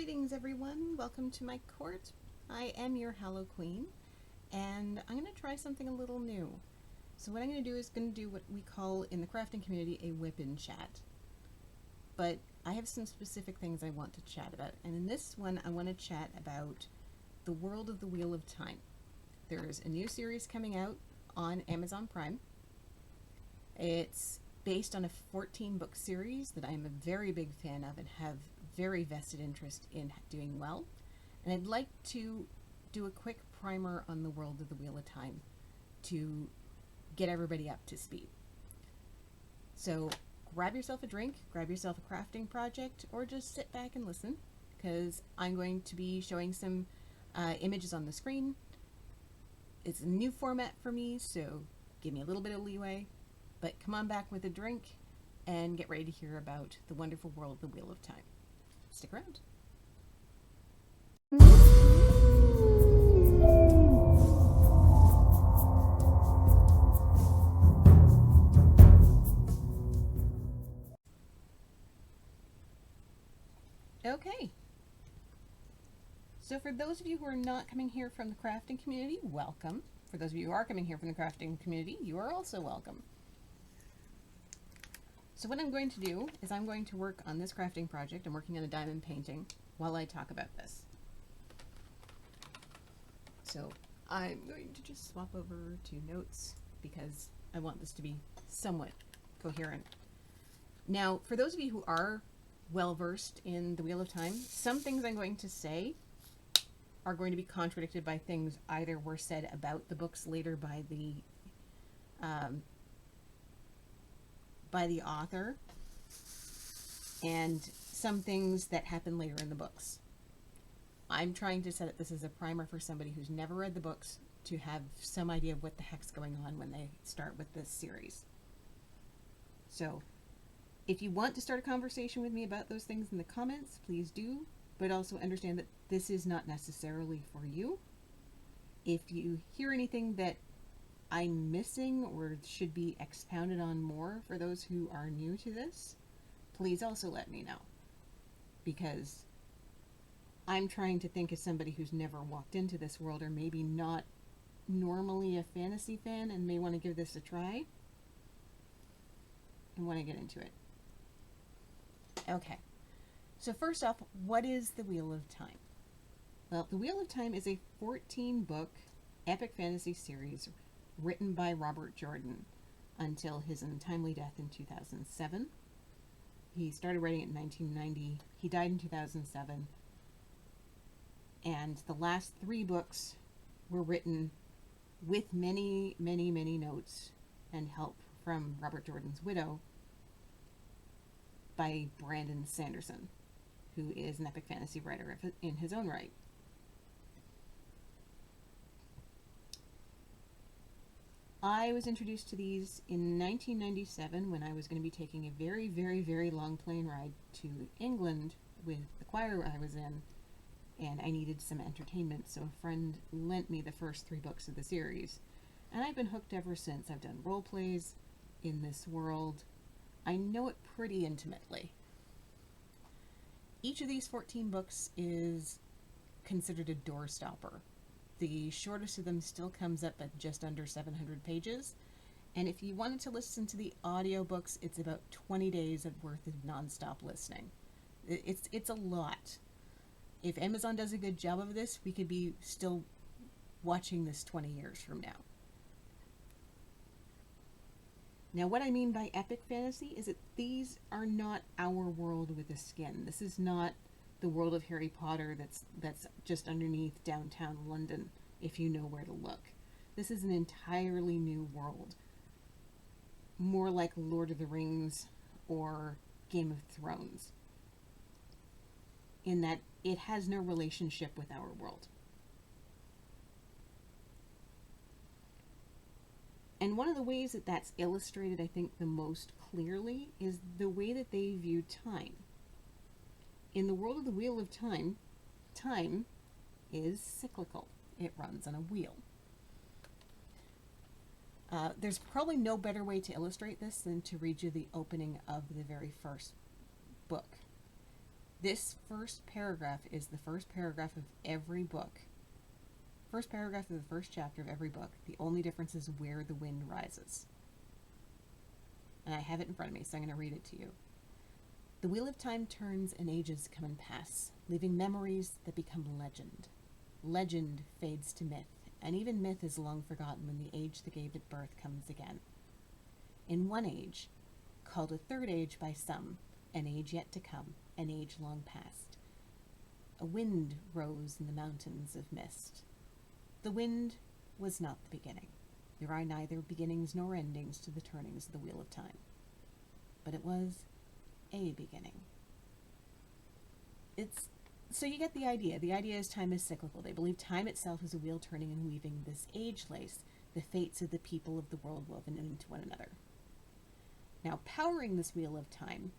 Greetings everyone, welcome to my court. I am your Hallow Queen, and I'm going to try something a little new. So what I'm going to do is what we call in the crafting community a whip in chat. But I have some specific things I want to chat about, and in this one I want to chat about the world of the Wheel of Time. There's a new series coming out on Amazon Prime. It's based on a 14-book series that I'm a very big fan of and have very vested interest in doing well. And I'd like to do a quick primer on the world of the Wheel of Time to get everybody up to speed. So grab yourself a drink, grab yourself a crafting project, or just sit back and listen, because I'm going to be showing some images on the screen. It's a new format for me, so give me a little bit of leeway. But come on back with a drink and get ready to hear about the wonderful world of the Wheel of Time. Stick around. Okay. So for those of you who are not coming here from the crafting community, welcome. For those of you who are coming here from the crafting community, you are also welcome. So what I'm going to do is I'm going to work on this crafting project. I'm working on a diamond painting while I talk about this. So I'm going to just swap over to notes because I want this to be somewhat coherent. Now, for those of you who are well versed in the Wheel of Time, some things I'm going to say are going to be contradicted by things either were said about the books later by the author, and some things that happen later in the books. I'm trying to set up this as a primer for somebody who's never read the books to have some idea of what the heck's going on when they start with this series. So if you want to start a conversation with me about those things in the comments, please do, but also understand that this is not necessarily for you. If you hear anything that I'm missing or should be expounded on more for those who are new to this, please also let me know, because I'm trying to think as somebody who's never walked into this world, or maybe not normally a fantasy fan and may want to give this a try and want to get into it. Okay, so first off, what is the Wheel of Time? Well, the Wheel of Time is a 14-book epic fantasy series written by Robert Jordan until his untimely death in 2007. He started writing it in 1990. He died in 2007. And the last 3 books were written with many, many, many notes and help from Robert Jordan's widow by Brandon Sanderson, who is an epic fantasy writer in his own right. I was introduced to these in 1997 when I was going to be taking a very, very, very long plane ride to England with the choir I was in, and I needed some entertainment, so a friend lent me the first 3 books of the series. And I've been hooked ever since. I've done role plays in this world. I know it pretty intimately. Each of these 14 books is considered a doorstopper. The shortest of them still comes up at just under 700 pages. And if you wanted to listen to the audiobooks, it's about 20 days worth of nonstop listening. It's a lot. If Amazon does a good job of this, we could be still watching this 20 years from now. Now, what I mean by epic fantasy is that these are not our world with a skin. This is not the world of Harry Potter that's just underneath downtown London, if you know where to look. This is an entirely new world, more like Lord of the Rings or Game of Thrones, in that it has no relationship with our world. And one of the ways that that's illustrated, I think, the most clearly is the way that they view time. In the world of the Wheel of Time, time is cyclical. It runs on a wheel. There's probably no better way to illustrate this than to read you the opening of the very first book. This first paragraph is the first paragraph of every book. First paragraph of the first chapter of every book. The only difference is where the wind rises. And I have it in front of me, so I'm going to read it to you. The wheel of time turns and ages come and pass, leaving memories that become legend. Legend fades to myth, and even myth is long forgotten when the age that gave it birth comes again. In one age, called a third age by some, an age yet to come, an age long past, a wind rose in the mountains of mist. The wind was not the beginning. There are neither beginnings nor endings to the turnings of the wheel of time. But it was a beginning. So you get the idea. The idea is time is cyclical. They believe time itself is a wheel turning and weaving this age lace, the fates of the people of the world woven into one another. Now, powering this wheel of time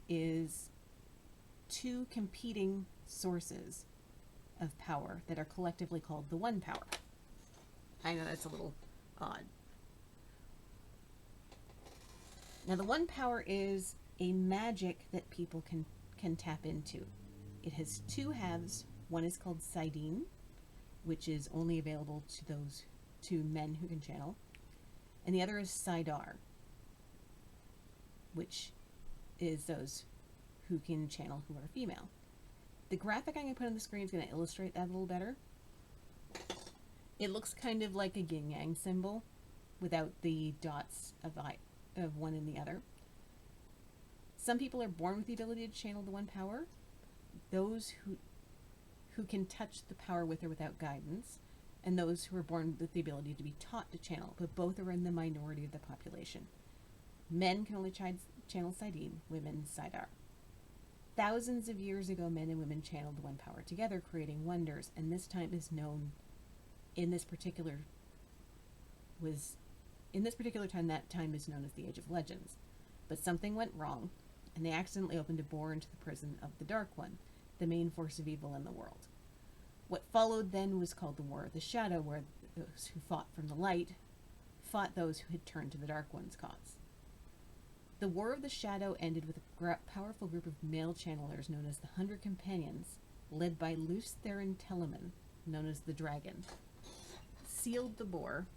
is two competing sources of power that are collectively called the one power. I know that's a little odd. Now, the one power is a magic that people can tap into. It has two halves. One is called Sidene, which is only available to those two men who can channel, and the other is Sidar, which is those who can channel who are female. The graphic I'm going to put on the screen is going to illustrate that a little better. It looks kind of like a yin-yang symbol without the dots of one and the other. Some people are born with the ability to channel the one power. Those who can touch the power with or without guidance, and those who are born with the ability to be taught to channel, but both are in the minority of the population. Men can only channel Sidene, women Sidar. Thousands of years ago, men and women channeled the one power together, creating wonders, and this time is known in this particular time, that time is known as the Age of Legends. But something went wrong, and they accidentally opened a door into the prison of the Dark One, the main force of evil in the world. What followed then was called the War of the Shadow, where those who fought from the light fought those who had turned to the Dark One's cause. The War of the Shadow ended with a powerful group of male channelers known as the 100 Companions, led by Luce Theron Telemann, known as the Dragon, sealed the bore,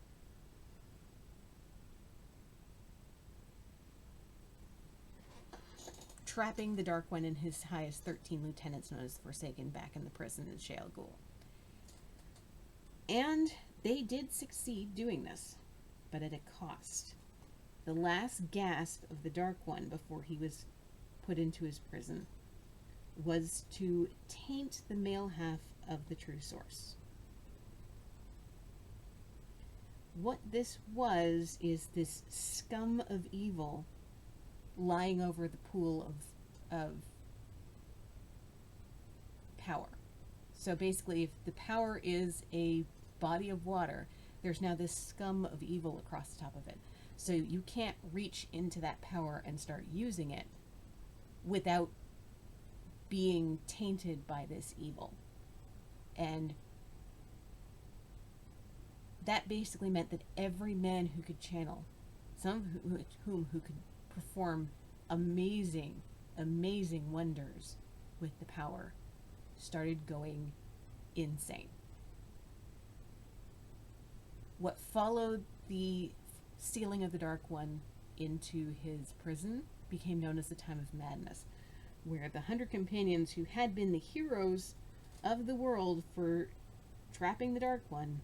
trapping the Dark One and his highest 13 lieutenants, known as the Forsaken, back in the prison in Shale Ghul. And they did succeed doing this, but at a cost. The last gasp of the Dark One before he was put into his prison was to taint the male half of the true source. What this was is this scum of evil lying over the pool of power. So basically, if the power is a body of water, there's now this scum of evil across the top of it. So you can't reach into that power and start using it without being tainted by this evil. And that basically meant that every man who could channel, some of whom who could perform amazing wonders with the power, started going insane. What followed the sealing of the Dark One into his prison became known as the Time of Madness, where the 100 Companions, who had been the heroes of the world for trapping the Dark One,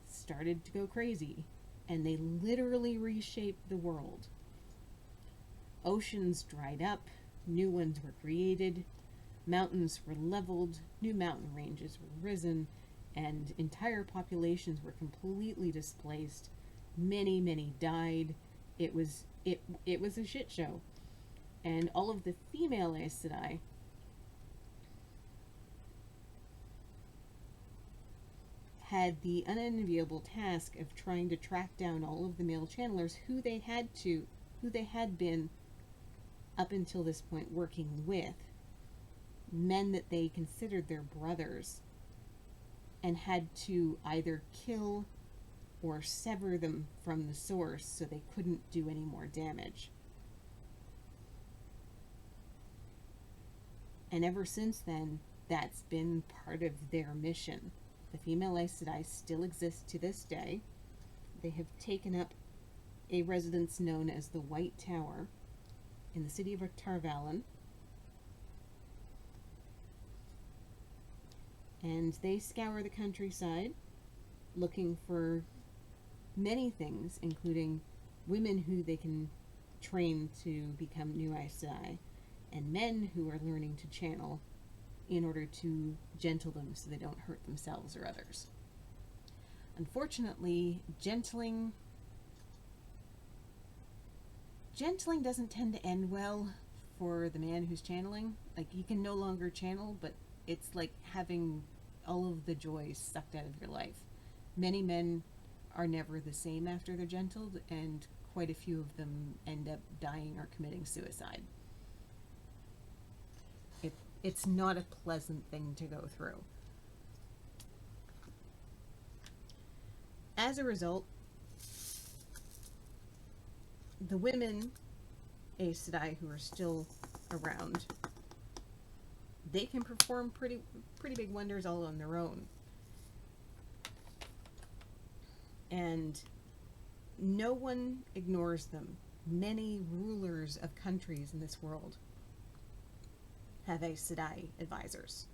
started to go crazy, and they literally reshaped the world. Oceans dried up, new ones were created, mountains were leveled, new mountain ranges were risen, and entire populations were completely displaced. Many died. It was a shit show. And all of the female Aes Sedai had the unenviable task of trying to track down all of the male channelers who they had been up until this point working with, men that they considered their brothers, and had to either kill or sever them from the source so they couldn't do any more damage. And ever since then, that's been part of their mission. The female Aes Sedai still exist to this day. They have taken up a residence known as the White Tower in the city of Tarvalon. And they scour the countryside looking for many things, including women who they can train to become new Aes Sedai, and men who are learning to channel in order to gentle them so they don't hurt themselves or others. Unfortunately, gentling doesn't tend to end well for the man who's channeling. Like, he can no longer channel, but it's like having all of the joy sucked out of your life. Many men are never the same after they're gentled, and quite a few of them end up dying or committing suicide. It's not a pleasant thing to go through. As a result, the women Aes Sedai who are still around, they can perform pretty big wonders all on their own. And no one ignores them. Many rulers of countries in this world have Aes Sedai advisors.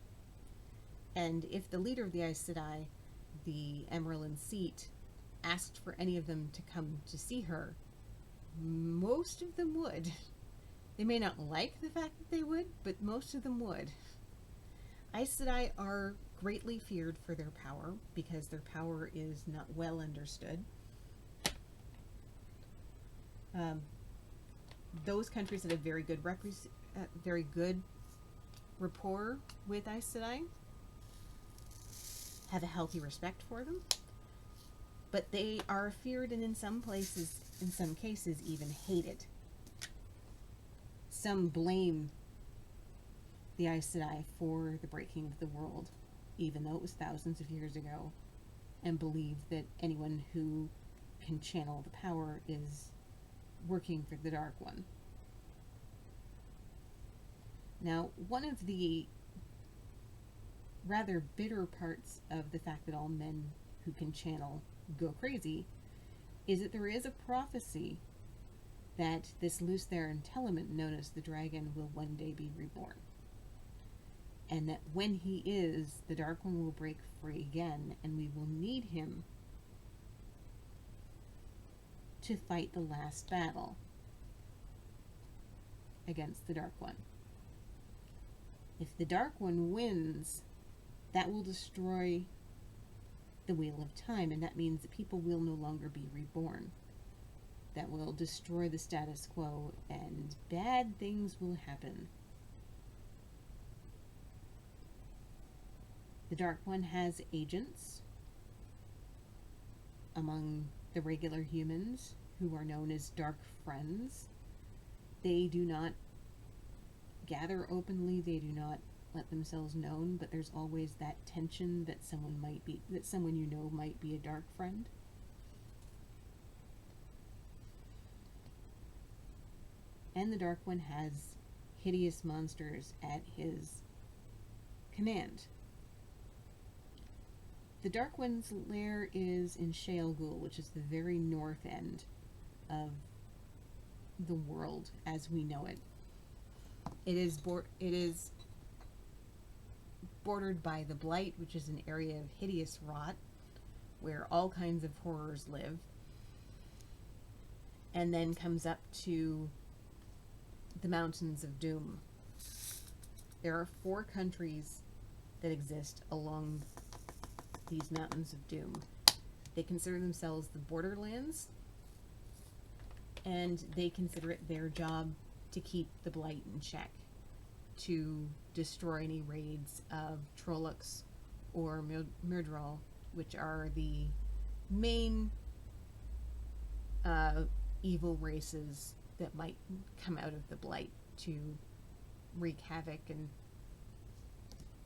And if the leader of the Aes Sedai, the Emerald Seat, asked for any of them to come to see her, most of them would. They may not like the fact that they would, but most of them would. Aes Sedai are greatly feared for their power, because their power is not well understood. Those countries that have very good rapport with Aes Sedai have a healthy respect for them, but they are feared and in some cases even hated. Some blame the Aes Sedai for the breaking of the world, even though it was thousands of years ago, and believe that anyone who can channel the power is working for the Dark One. Now, one of the rather bitter parts of the fact that all men who can channel go crazy is that there is a prophecy that this Lutheran element known as the dragon will one day be reborn. And that when he is, the Dark One will break free again, and we will need him to fight the last battle against the Dark One. If the Dark One wins, that will destroy the Wheel of Time, and that means that people will no longer be reborn. That will destroy the status quo, and bad things will happen. The Dark One has agents among the regular humans who are known as Dark Friends. They do not gather openly, they do not let themselves known, but there's always that tension that someone you know might be a Dark Friend. And the Dark One has hideous monsters at his command. The Dark One's lair is in Shale Ghul, which is the very north end of the world as we know it. It is bordered by the Blight, which is an area of hideous rot where all kinds of horrors live, and then comes up to the Mountains of Doom. There are 4 countries that exist along these Mountains of Doom. They consider themselves the Borderlands, and they consider it their job to keep the Blight in check, to destroy any raids of Trollocs or Myrddraal, which are the main evil races that might come out of the Blight to wreak havoc and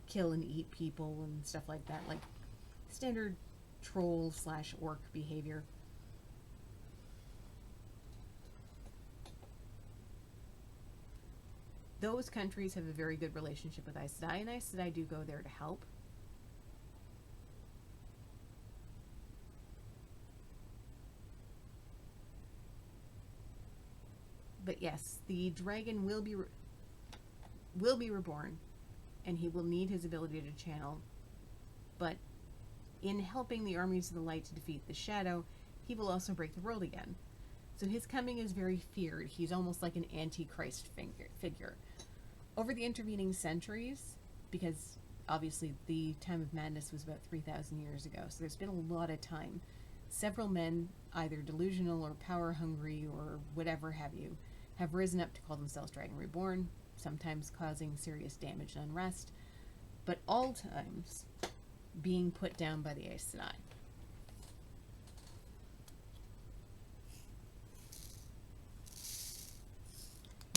kill and eat people and stuff like that, like standard troll/orc behavior. those countries have a very good relationship with Aes Sedai, and Aes Sedai do go there to help. But yes, the dragon will be reborn, and he will need his ability to channel. But in helping the armies of the light to defeat the shadow, he will also break the world again. So his coming is very feared. He's almost like an antichrist figure. Over the intervening centuries, because obviously the time of madness was about 3,000 years ago, so there's been a lot of time, several men, either delusional or power hungry or whatever have you, have risen up to call themselves Dragon Reborn, sometimes causing serious damage and unrest, but all times being put down by the Aes Sedai.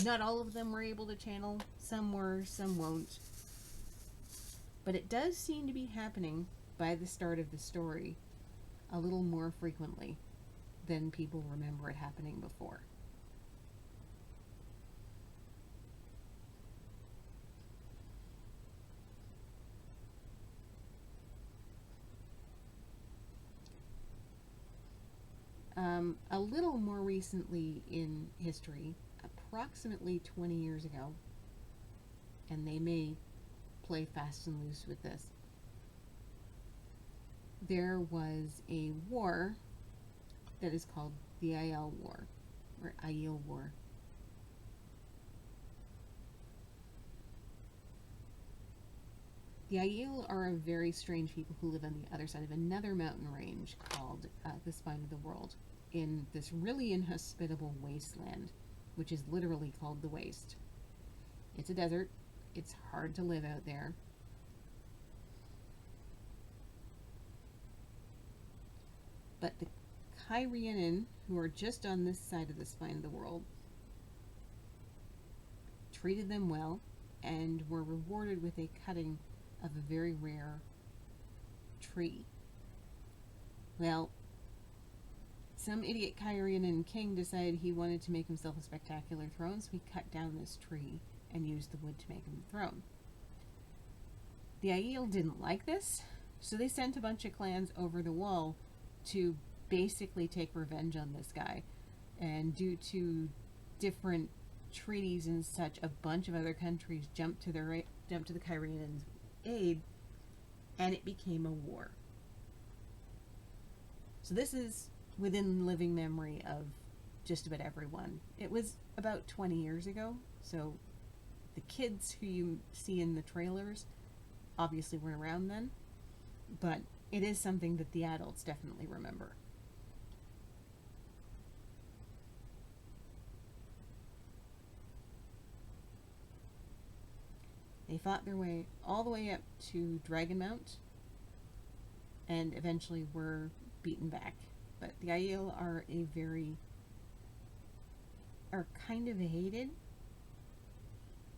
Not all of them were able to channel. Some were, some won't. But it does seem to be happening by the start of the story a little more frequently than people remember it happening before. A little more recently in history, approximately 20 years ago, and they may play fast and loose with this, there was a war that is called the Aiel War, or Aiel War. The Aiel are a very strange people who live on the other side of another mountain range called the Spine of the World, in this really inhospitable wasteland, which is literally called the Waste. It's a desert. It's hard to live out there. But the Cairhienin, who are just on this side of the Spine of the World, treated them well and were rewarded with a cutting of a very rare tree. Well, some idiot Cairhienin king decided he wanted to make himself a spectacular throne, so he cut down this tree and used the wood to make him a throne. The Aiel didn't like this, so they sent a bunch of clans over the wall to basically take revenge on this guy. And due to different treaties and such, a bunch of other countries jumped to the Cairhienin's aid, and it became a war. So this is within living memory of just about everyone. It was about 20 years ago, so the kids who you see in the trailers obviously weren't around then, but it is something that the adults definitely remember. They fought their way all the way up to Dragonmount and eventually were beaten back. But the Aiel are kind of hated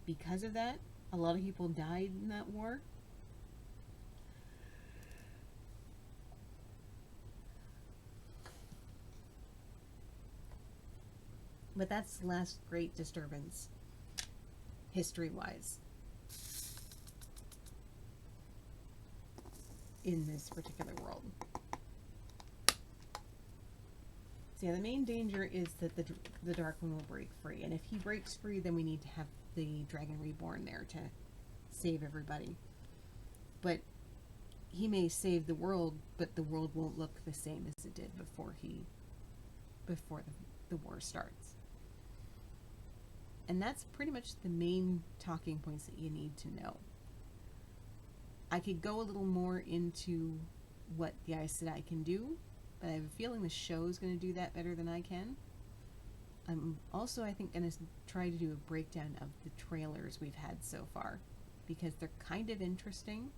because of that. A lot of people died in that war. But that's the last great disturbance, history-wise, in this particular world. So yeah, the main danger is that the Dark One will break free, and if he breaks free, then we need to have the Dragon Reborn there to save everybody. But he may save the world, but the world won't look the same as it did before the war starts. And that's pretty much the main talking points that you need to know. I could go a little more into what the Aes Sedai can do, but I have a feeling the show is going to do that better than I can. I'm also, I think, going to try to do a breakdown of the trailers we've had so far, because they're kind of interesting.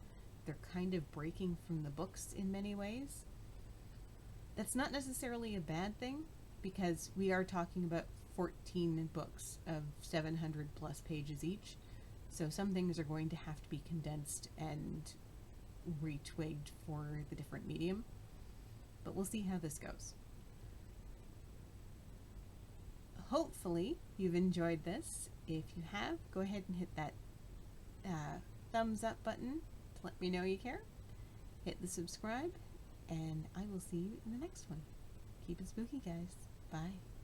They're kind of breaking from the books in many ways. That's not necessarily a bad thing, because we are talking about 14 books of 700 plus pages each, so some things are going to have to be condensed and retwigged for the different medium. But we'll see how this goes. hopefully you've enjoyed this. If you have, go ahead and hit that thumbs up button to let me know you care. Hit the subscribe, and I will see you in the next one. Keep it spooky, guys. Bye.